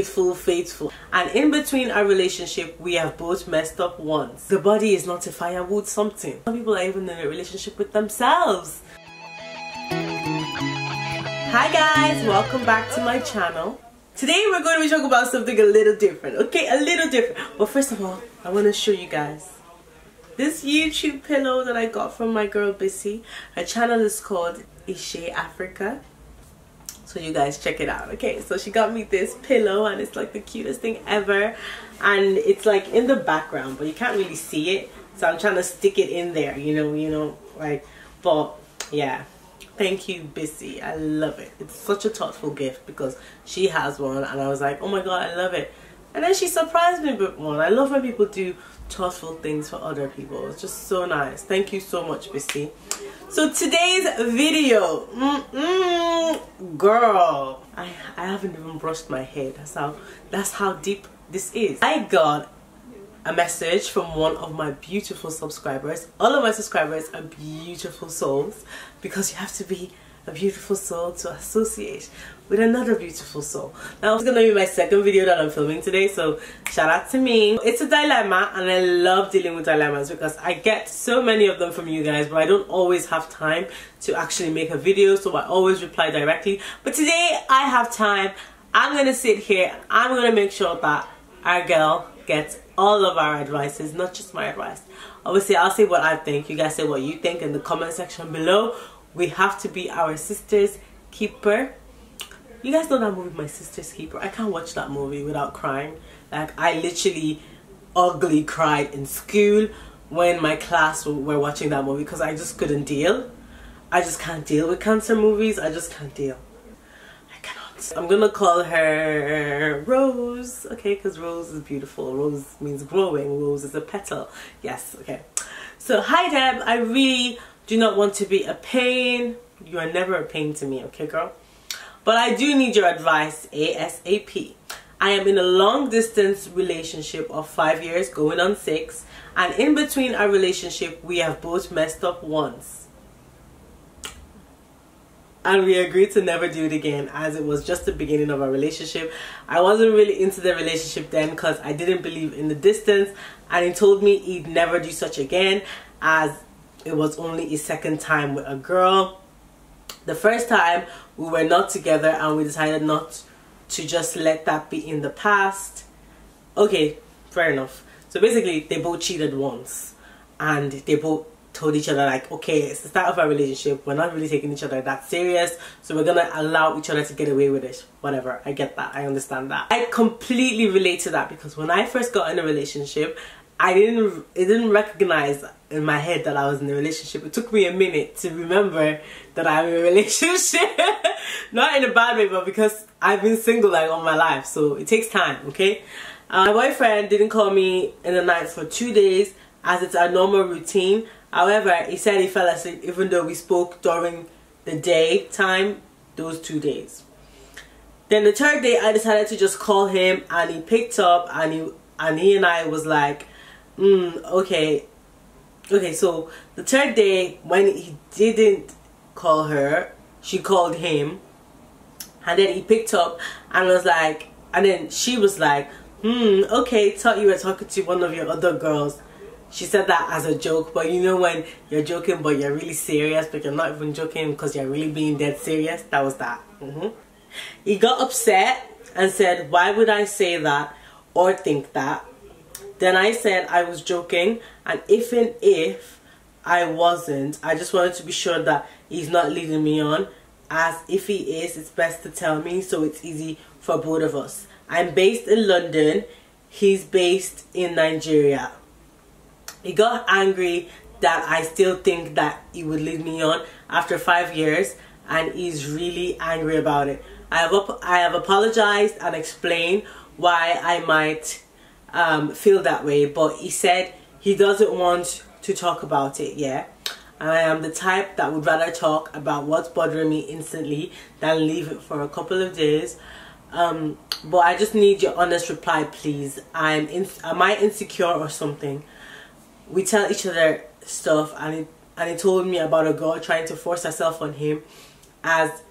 faithful. And in between our relationship, we have both messed up once. The body is not a firewood something. Some people are even in a relationship with themselves. Hi guys, welcome back to my channel. Today we're going to be talking about something a little different, okay? A little different. But first of all, I want to show you guys this YouTube pillow that I got from my girl Bissy. Her channel is called Ishe Africa. So you guys check it out, okay? So she got me this pillow and it's like the cutest thing ever. And it's like in the background, but you can't really see it. So I'm trying to stick it in there, you know, like, but yeah. Thank you, Bissy. I love it. It's such a thoughtful gift because she has one and I was like, oh my god, I love it. And then she surprised me with one. I love when people do thoughtful things for other people. It's just so nice. Thank you so much, Bissy. So today's video, girl, I haven't even brushed my hair. That's how deep this is. I got a message from one of my beautiful subscribers. All of my subscribers are beautiful souls because you have to be a beautiful soul to associate with another beautiful soul. Now it's gonna be my second video that I'm filming today, so shout out to me. It's a dilemma and I love dealing with dilemmas because I get so many of them from you guys, but I don't always have time to actually make a video, so I always reply directly. But today I have time. I'm gonna sit here and I'm gonna make sure that our girl gets all of our advices, not just my advice. Obviously I'll say what I think, you guys say what you think in the comment section below. We have to be our sister's keeper. You guys know that movie, My Sister's Keeper? I can't watch that movie without crying. Like, I literally ugly cried in school when my class were watching that movie because I just couldn't deal. I just can't deal with cancer movies. I just can't deal. I cannot. I'm gonna call her Rose, okay, because Rose is beautiful. Rose means growing. Rose is a petal. Yes, okay. So, hi Deb, I really do not want to be a pain. You are never a pain to me, okay girl? But I do need your advice ASAP. I am in a long distance relationship of 5 years going on 6, and in between our relationship we have both messed up once. And we agreed to never do it again as it was just the beginning of our relationship. I wasn't really into the relationship then because I didn't believe in the distance, and he told me he'd never do such again as it was only his second time with a girl. The first time we were not together and we decided not to just let that be in the past. Okay, fair enough. So basically they both cheated once and they both told each other like, okay, it's the start of our relationship, we're not really taking each other that serious, so we're gonna allow each other to get away with it. Whatever, I get that, I understand that. I completely relate to that because when I first got in a relationship, it didn't recognize in my head that I was in a relationship. It took me a minute to remember that I'm in a relationship. Not in a bad way, but because I've been single like all my life, so it takes time, okay? My boyfriend didn't call me in the night for 2 days as it's our normal routine. However, he said he fell asleep even though we spoke during the day time those 2 days. Then the third day I decided to just call him and he picked up and he and I was like, okay, so the third day when he didn't call her, she called him, and then he picked up and was like, and then she was like, okay, thought you were talking to one of your other girls. She said that as a joke, but you know when you're joking but you're really serious, but you're not even joking because you're really being dead serious. That was that. He got upset and said, why would I say that or think that? Then I said I was joking, and even if I wasn't, I just wanted to be sure that he's not leading me on, as if he is, it's best to tell me so it's easy for both of us. I'm based in London, he's based in Nigeria. He got angry that I still think that he would lead me on after 5 years, and he's really angry about it. I have apologized and explained why I might feel that way, but he said he doesn't want to talk about it yet. And I am the type that would rather talk about what's bothering me instantly than leave it for a couple of days. But I just need your honest reply, please. Am I insecure or something? We tell each other stuff, and he told me about a girl trying to force herself on him as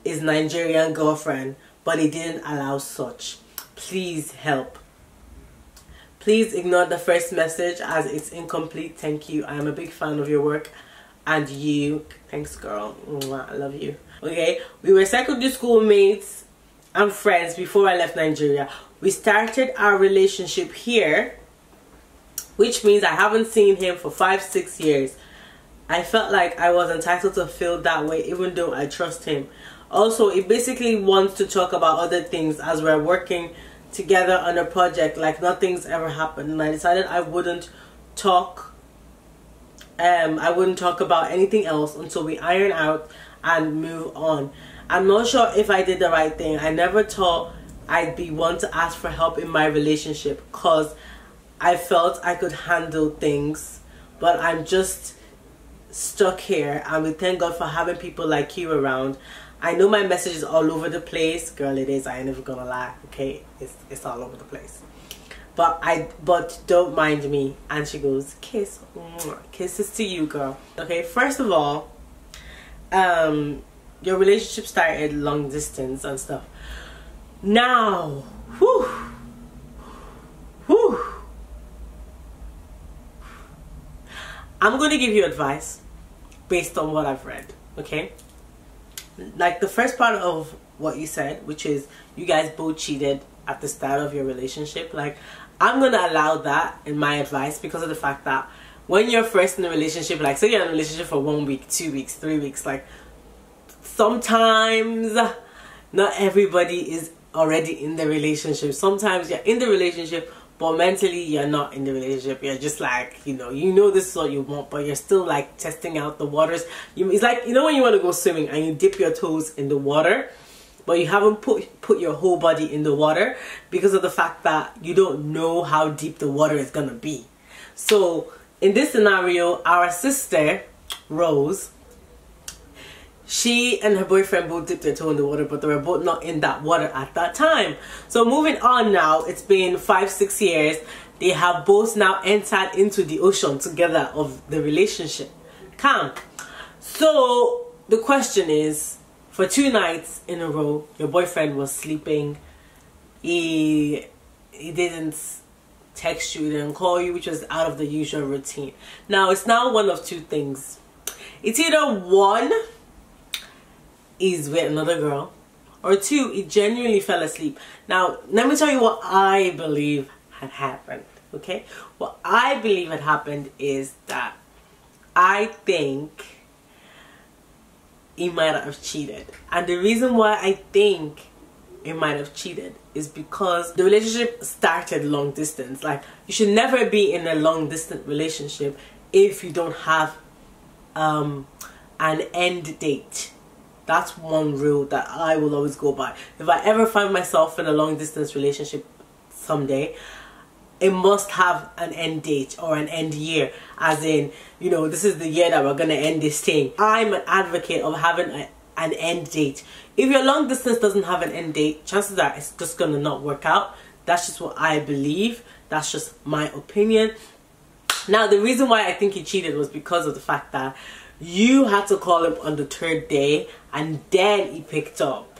his Nigerian girlfriend, but he didn't allow such. please help. Please ignore the first message as it's incomplete. Thank you. I am a big fan of your work. And you. Thanks, girl. I love you. Okay. We were secondary school mates and friends before I left Nigeria. We started our relationship here, which means I haven't seen him for 5-6 years. I felt like I was entitled to feel that way even though I trust him. Also, it basically wants to talk about other things as we're working together on a project like nothing's ever happened, and I decided I wouldn't talk about anything else until we iron out and move on. I'm not sure if I did the right thing. I never thought I'd be one to ask for help in my relationship because I felt I could handle things, but I'm just stuck here, and we thank God for having people like you around. I know my message is all over the place, girl. It is. I ain't never gonna lie. Okay, it's all over the place. But don't mind me. And she goes, kiss, kisses to you, girl. Okay, first of all, your relationship started long distance and stuff. Now, whew, I'm gonna give you advice based on what I've read. Okay. Like the first part of what you said, which is you guys both cheated at the start of your relationship, like I'm gonna allow that in my advice because of the fact that when you're first in a relationship, like say you're in a relationship for 1 week, 2 weeks, 3 weeks, like sometimes not everybody is already in the relationship. Sometimes you're in the relationship but mentally you're not in the relationship. You're just like, you know this is what you want, but you're still like testing out the waters. It's like, you know when you want to go swimming and you dip your toes in the water, but you haven't put your whole body in the water because of the fact that you don't know how deep the water is gonna be. So in this scenario, our sister Rose, she and her boyfriend both dipped their toe in the water, but they were both not in that water at that time. So moving on now, it's been 5-6 years. They have both now entered into the ocean together of the relationship. Calm. So the question is, for 2 nights in a row, your boyfriend was sleeping. He didn't text you, didn't call you, which was out of the usual routine. Now it's now one of 2 things. It's either 1, is with another girl, or 2, he genuinely fell asleep. Now let me tell you what I believe had happened. Okay, what I believe had happened is that I think he might have cheated, and the reason why I think he might have cheated is because the relationship started long distance. Like, you should never be in a long distance relationship if you don't have an end date. That's one rule that I will always go by. If I ever find myself in a long distance relationship someday, it must have an end date or an end year, as in, this is the year that we're gonna end this thing. I'm an advocate of having an end date. If your long distance doesn't have an end date, chances are it's just gonna not work out. That's just what I believe. That's just my opinion. Now, the reason why I think he cheated was because of the fact that you had to call him on the 3rd day and then he picked up.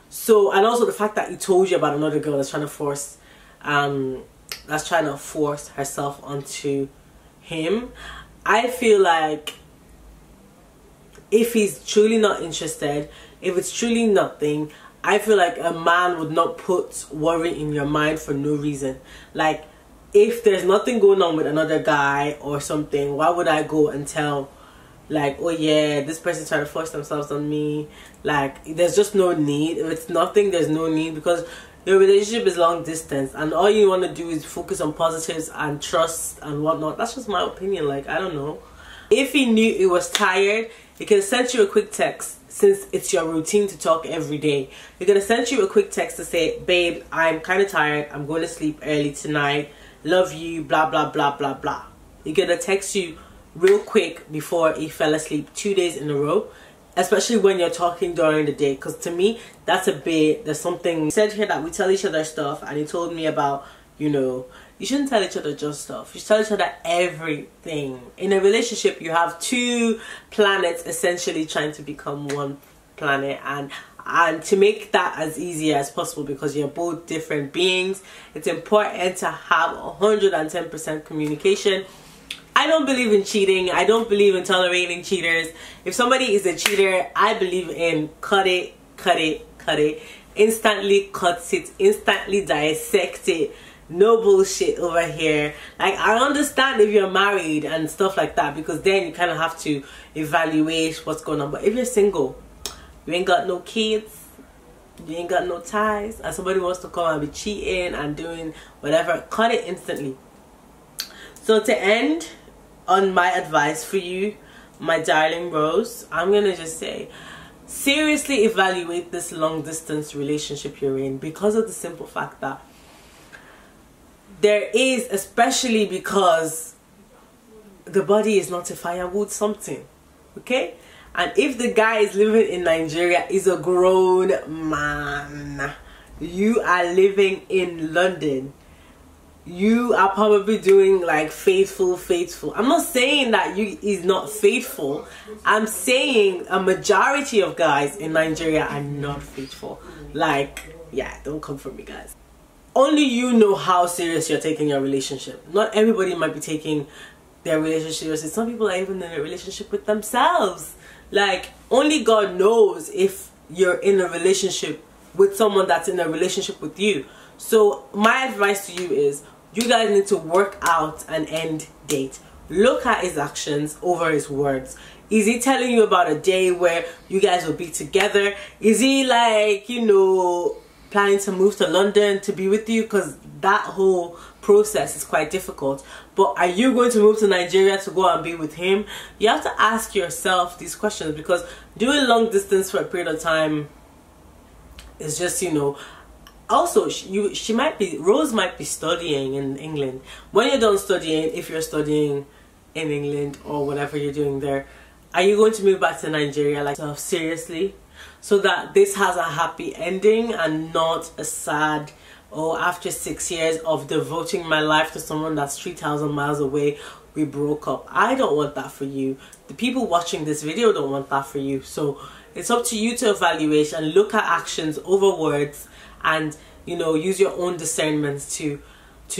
So, and also the fact that he told you about another girl that's trying to force herself onto him. I feel like if he's truly not interested, if it's truly nothing, I feel like a man would not put worry in your mind for no reason. Like, if there's nothing going on with another guy or something, why would I go and tell, like, oh yeah, this person's trying to force themselves on me? Like, there's just no need. If it's nothing, there's no need, because your relationship is long distance and all you want to do is focus on positives and trust and whatnot. That's just my opinion. Like, I don't know. If he knew he was tired, he can send you a quick text, since it's your routine to talk every day. He's gonna send you a quick text to say, babe, I'm kind of tired, I'm going to sleep early tonight, love you, blah blah blah blah blah. He's gonna text you real quick before he fell asleep 2 days in a row, especially when you're talking during the day. Because to me, that's a bit, there's something. He said here that we tell each other stuff, and he told me about, you shouldn't tell each other just stuff. You should tell each other everything. In a relationship, you have 2 planets essentially trying to become one planet, and And to make that as easy as possible, because you're both different beings, it's important to have 110% communication. I don't believe in cheating. I don't believe in tolerating cheaters. If somebody is a cheater, I believe in cut it, instantly cut it, instantly dissect it. No bullshit over here. Like, I understand if you're married and stuff like that, because then you kind of have to evaluate what's going on. But if you're single, you ain't got no kids, you ain't got no ties, and somebody wants to come and be cheating and doing whatever, cut it instantly. So to end on my advice for you, my darling Rose, I'm gonna just say, seriously evaluate this long distance relationship you're in, because of the simple fact that there is, especially because the body is not a firewood something, okay? And if the guy is living in Nigeria, is a grown man, you are living in London, you are probably doing like faithful. I'm not saying that you is not faithful. I'm saying a majority of guys in Nigeria are not faithful. Like, yeah, don't come for me, guys. Only you know how serious you're taking your relationship. Not everybody might be taking their relationship seriously. Some people are even in a relationship with themselves. Like, only God knows if you're in a relationship with someone that's in a relationship with you. So my advice to you is, you guys need to work out an end date. Look at his actions over his words. Is he telling you about a day where you guys will be together? Is he, like, you know, planning to move to London to be with you? Because that whole process is quite difficult. But are you going to move to Nigeria to go and be with him? You have to ask yourself these questions, because doing long distance for a period of time is just, you know. Also, Rose might be studying in England. When you're done studying, if you're studying in England or whatever you're doing there, are you going to move back to Nigeria, like, seriously? So that this has a happy ending and not a sad, oh, after 6 years of devoting my life to someone that's 3,000 miles away, we broke up. I don't want that for you. The people watching this video don't want that for you. So it's up to you to evaluate and look at actions over words, and, you know, use your own discernment to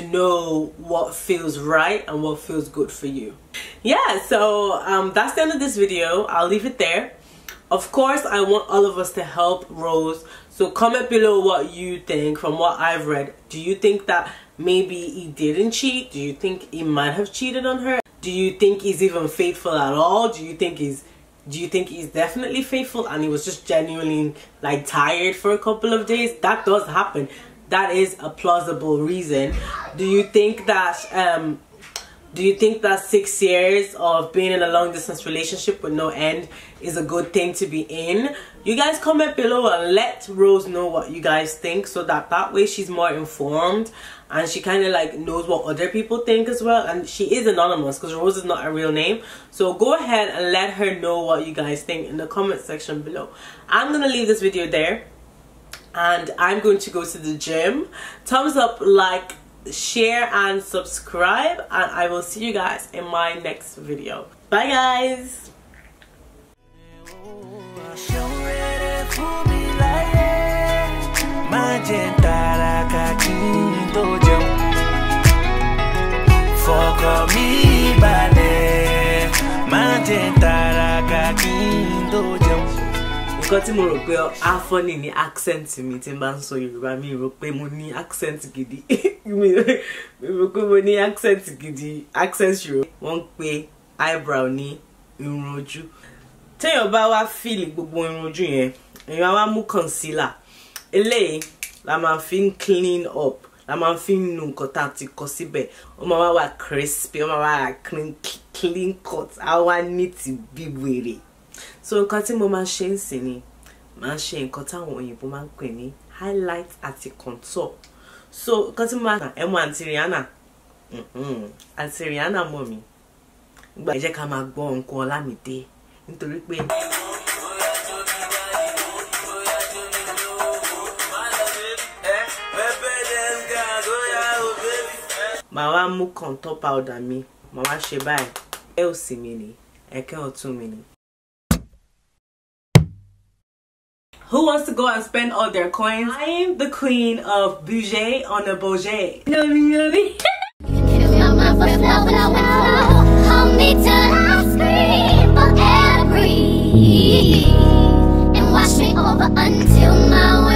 know what feels right and what feels good for you. Yeah, so that's the end of this video. I'll leave it there. Of course, I want all of us to help Rose. So comment below what you think from what I've read. Do you think that maybe he didn't cheat? Do you think he might have cheated on her? Do you think he's even faithful at all? Do you think he's definitely faithful and he was just genuinely, like, tired for a couple of days? That does happen. That is a plausible reason. Do you think that 6 years of being in a long distance relationship with no end is a good thing to be in? You guys comment below and let Rose know what you guys think, so that way she's more informed and she kind of, like, knows what other people think as well. And she is anonymous because Rose is not a real name. So go ahead and let her know what you guys think in the comment section below. I'm gonna leave this video there and I'm going to go to the gym. Thumbs up, like, share and subscribe, and I will see you guys in my next video. Bye guys. Nǹkan tí mo rò pé á funny ní accent mi tí n bá ń sọ Yorùbá, mi rò pé mo ní accent gidi. mi rò pé mo ní accent gidi. Accent Yorùbá wọ́n pè eyebrow ní irun ojú. Téèyàn bá wá feel gbogbo irun ojú yẹn, èèyàn wá mú concealer. Eléyìí la máa fi ń clean up, la máa fi ń nu nǹkan tá ti kọ síbẹ̀. Ó máa wá crispy, ó máa wá clean cut, á wá neat bí wèrè. So nǹkan tí mo máa ṣe ń sìn ni, máa ṣe nǹkan táwọn òyìnbó máa ń pè ní highlight àti contour. So nǹkan tí mo máa kàn, ẹ mọ Aunty Rihanna. Aunty Rihanna mọ̀ mí. Ẹ jẹ́ ká máa gbọ́ nǹkan Ọlámídé nítorí pé màá wá mú contour powder mi, màá wá ṣe báyìí. Ẹ ò sì mí ni, ẹ̀kẹ́ ọ̀tún mi ni. Who wants to go and spend all their coins? I am the queen of budget on a budget. You know what I mean? You know what I mean? Hold me till I scream forever, and wash me over until my